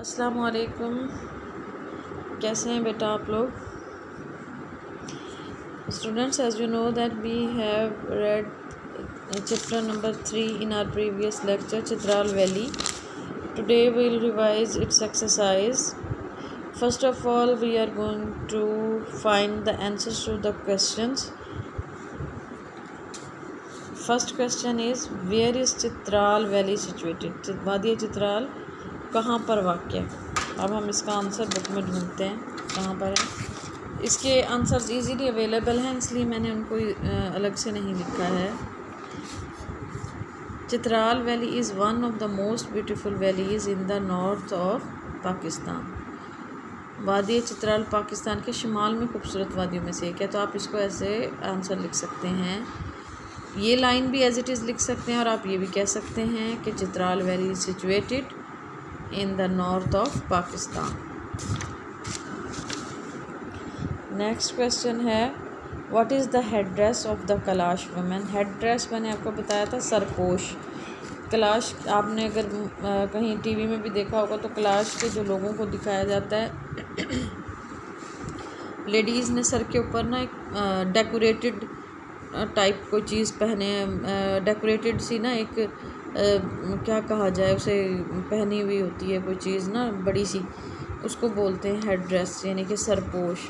अस्सलाम वालेकुम। कैसे हैं बेटा आप लोग? Students, as you know that we have read chapter number 3 in our previous lecture, Chitral Valley. Today we will revise its exercise. First of all, we are going to find the answers to the questions. First question is, where is Chitral Valley situated? वादी चित्राल कहाँ पर वाक़ है? अब हम इसका answer book में ढूंढते हैं कहाँ पर है। इसके आंसर्स इजीली अवेलेबल हैं, इसलिए मैंने उनको अलग से नहीं लिखा है। Chitral valley is one of the most beautiful valleys in the north of Pakistan. वादी चित्राल पाकिस्तान के शुमाल में खूबसूरत वादियों में से एक है। तो आप इसको ऐसे आंसर लिख सकते हैं, ये लाइन भी एज इट इज़ लिख सकते हैं, और आप ये भी कह सकते हैं कि Chitral valley is situated in the north of Pakistan. Next question है, what is the headdress of the Kailash women? headdress मैंने आपको बताया था सरपोश। कलाश आपने अगर कहीं टीवी में भी देखा होगा तो कलाश के जो लोगों को दिखाया जाता है, लेडीज़ ने सर के ऊपर ना एक डेकोरेटेड टाइप कोई चीज़ पहने, डेकोरेटेड सी ना एक क्या कहा जाए उसे, पहनी हुई होती है कोई चीज़ ना बड़ी सी, उसको बोलते हैं हेड ड्रेस, यानी कि सरपोश।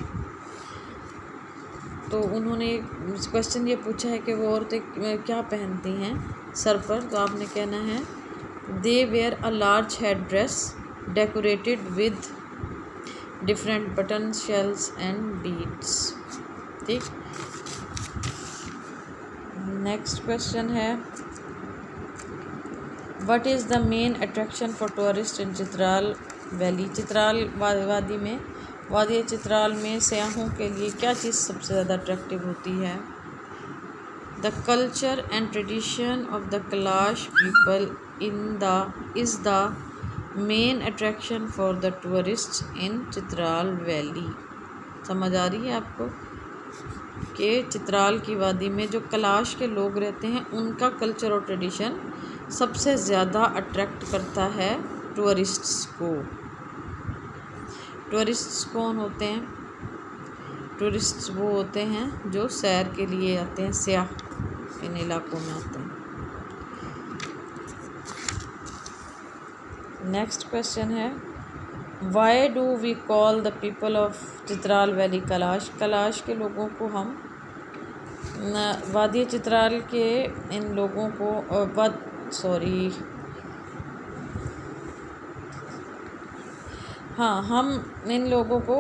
तो उन्होंने क्वेश्चन ये पूछा है कि वो औरतें क्या पहनती हैं सर पर, तो आपने कहना है they wear a large head dress decorated with different button, shells and beads. ठीक। नेक्स्ट क्वेश्चन है, What is the main attraction for tourists in Chitral valley? Chitral वादी में, वादी चित्राल में सयाहों के लिए क्या चीज़ सबसे ज़्यादा अट्रैक्टिव होती है? The culture and tradition of the Kalash people is the main attraction for the tourists in Chitral valley. समझ आ रही है आपको कि चित्राल की वादी में जो कलाश के लोग रहते हैं उनका कल्चर और ट्रेडिशन सबसे ज़्यादा अट्रैक्ट करता है टूरिस्ट्स को। टूरिस्ट्स कौन होते हैं? टूरिस्ट्स वो होते हैं जो सैर के लिए आते हैं, सयाह इन इलाकों में आते हैं। नेक्स्ट क्वेश्चन है, why do we call the people of Chitral valley Kalash? Kalash के लोगों को हम, वादी चित्राल के इन लोगों को हम इन लोगों को,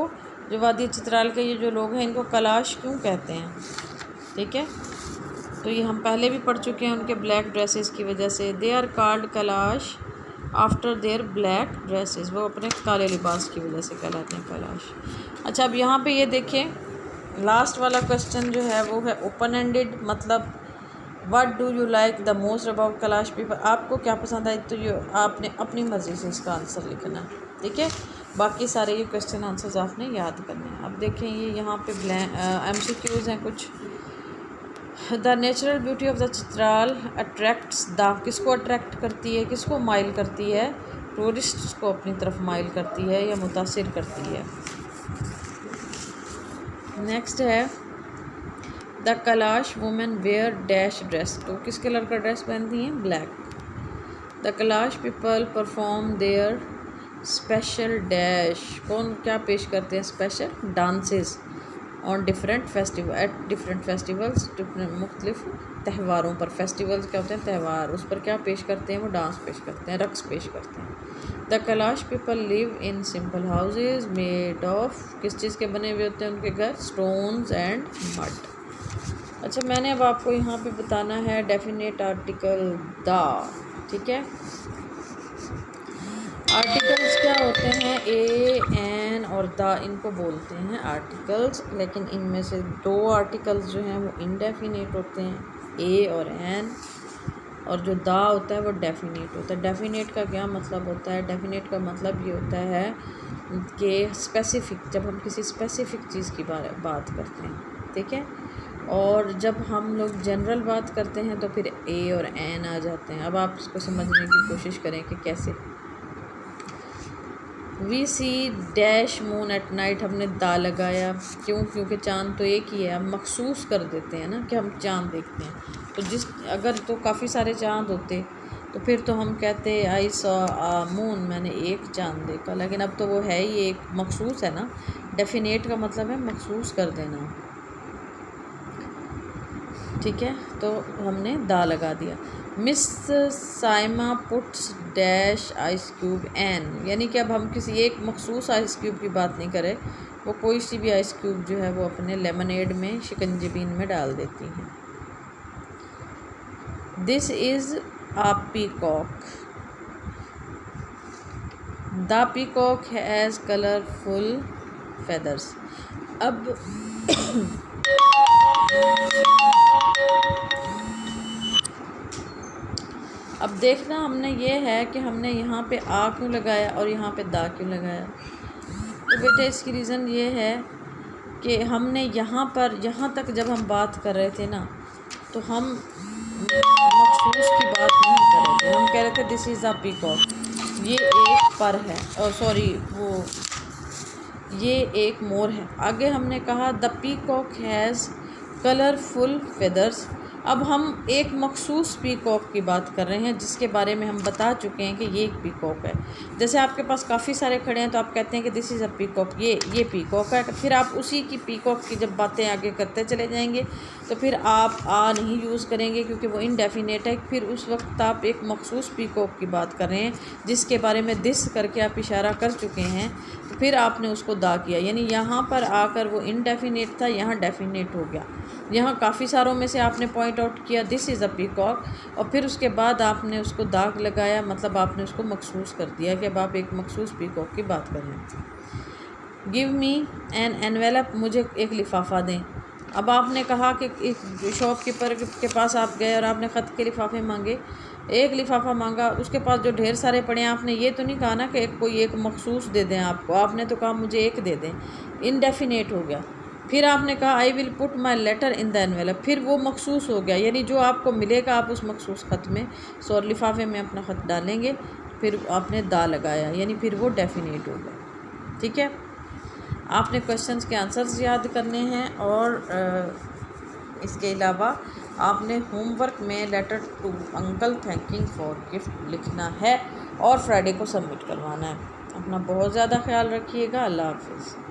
जो वादी चित्राल के ये जो लोग हैं, इनको कलाश क्यों कहते हैं? ठीक है, तो ये हम पहले भी पढ़ चुके हैं उनके ब्लैक ड्रेसेस की वजह से। They are called Kalash after their black dresses, वो अपने काले लिबास की वजह से कहलाते हैं कलाश। अच्छा, अब यहाँ पे ये देखें, लास्ट वाला क्वेश्चन जो है वो है ओपन एंडेड, मतलब what do you like the most about Kalash people? आपको क्या पसंद आए, तो ये आपने अपनी मर्ज़ी से इसका आंसर लिखना है। ठीक है, बाकी सारे ये क्वेश्चन आंसर्स आपने याद करने हैं। अब देखें, ये यहाँ पे MCQs हैं कुछ। The natural beauty of the Chitral attracts the, किसको अट्रैक्ट करती है, किसको माइल करती है? टूरिस्ट्स को अपनी तरफ माइल करती है या मुतासिर करती है। नेक्स्ट है, the Kalash women wear dash dress, तो किस कलर का ड्रेस पहनती हैं? Black. The Kalash people perform their special dash, कौन क्या पेश करते हैं? Special dances on different festival, at different festivals, मुख्तलिफ त्योहारों पर। फेस्टिवल्स क्या होते हैं? त्यौहार, उस पर क्या पेश करते हैं? वो डांस पेश करते हैं, रक्स पेश करते हैं। The Kalash people live in simple houses made of, किस चीज़ के बने हुए होते हैं उनके घर? Stones and mud. अच्छा, मैंने अब आपको यहाँ पे बताना है डेफिनेट आर्टिकल द। ठीक है, आर्टिकल्स क्या होते हैं? ए, एन और द, इनको बोलते हैं आर्टिकल्स, लेकिन इनमें से दो आर्टिकल्स जो हैं वो इनडेफिनेट होते हैं, ए और एन, और जो द होता है वो डेफिनेट होता है। डेफिनेट का क्या मतलब होता है? डेफिनेट का मतलब ये होता है कि स्पेसिफिक, जब हम किसी स्पेसिफिक चीज़ की बात करते हैं। ठीक है, और जब हम लोग जनरल बात करते हैं तो फिर ए और एन आ जाते हैं। अब आप इसको समझने की कोशिश करें कि कैसे। We see dash moon at night, हमने दा लगाया, क्यों? क्योंकि चाँद तो एक ही है, हम महसूस कर देते हैं ना कि हम चाँद देखते हैं। तो अगर तो काफ़ी सारे चाँद होते तो फिर तो हम कहते आई सॉ आ मून, मैंने एक चाँद देखा, लेकिन अब तो वो है ही एक, महसूस है ना। डेफिनेट का मतलब है महसूस कर देना, ठीक है। तो हमने दा लगा दिया। Miss Saima puts dash ice cube an, यानी कि अब हम किसी एक मखसूस आइस क्यूब की बात नहीं करें, वो कोई सी भी आइस क्यूब जो है वो अपने लेमनेड में, शिकंजीबीन में डाल देती हैं। This is a peacock, the peacock has colourful feathers. अब देखना हमने ये है कि हमने यहाँ पे आ क्यों लगाया और यहाँ पे दा क्यों लगाया। तो बेटे इसकी रीज़न ये है कि हमने यहाँ तक जब हम बात कर रहे थे ना, तो हम मखसूस की बात नहीं कर रहे थे, हम कह रहे थे दिस इज़ अ पीकॉक, ये एक पर है, और सॉरी ये एक मोर है। आगे हमने कहा the peacock has colourful feathers. अब हम एक मखसूस पीकॉक की बात कर रहे हैं जिसके बारे में हम बता चुके हैं कि ये एक पीकॉक है। जैसे आपके पास काफ़ी सारे खड़े हैं तो आप कहते हैं कि दिस इज़ अ पीकॉक, ये पीकॉक है। फिर आप उसी की पीकॉक की जब बातें आगे करते चले जाएंगे तो फिर आप आ नहीं यूज़ करेंगे क्योंकि वो इनडेफिनेट है। फिर उस वक्त आप एक मखसूस पीकॉक की बात कर रहे हैं जिसके बारे में दिस करके आप इशारा कर चुके हैं, तो फिर आपने उसको दा किया, यानी यहाँ पर आकर वो इनडेफिनेट था, यहाँ डेफिनेट हो गया। यहाँ काफ़ी सारों में से आपने पॉइंट आउट किया दिस इज़ अ पीकॉक, और फिर उसके बाद आपने उसको दाग लगाया, मतलब आपने उसको मखसूस कर दिया कि अब आप एक मखसूस पीकॉक की बात कर रहे हैं। गिव मी एन एनवेलप, मुझे एक लिफाफा दें। अब आपने कहा कि एक शॉपकीपर के पास आप गए और आपने ख़त के लिफाफे मांगे, एक लिफाफा मांगा, उसके पास जो ढेर सारे पड़े हैं, आपने ये तो नहीं कहा ना कि कोई एक मखसूस दे दें आपको, आपने तो कहा मुझे एक दे दें, इनडेफिनेट हो गया। फिर आपने कहा I will put my letter in the envelope, फिर वो मखसूस हो गया, यानी जो आपको मिलेगा आप उस मखसूस ख़त में लिफाफे में अपना ख़त डालेंगे। फिर आपने दा लगाया, यानी फिर वो डेफिनेट हो गया, ठीक है। आपने क्वेश्चंस के आंसर्स याद करने हैं, और इसके अलावा आपने होमवर्क में letter to uncle thanking for gift लिखना है और फ्राइडे को सबमिट करवाना है। अपना बहुत ज़्यादा ख्याल रखिएगा। अल्लाह हाफिज़।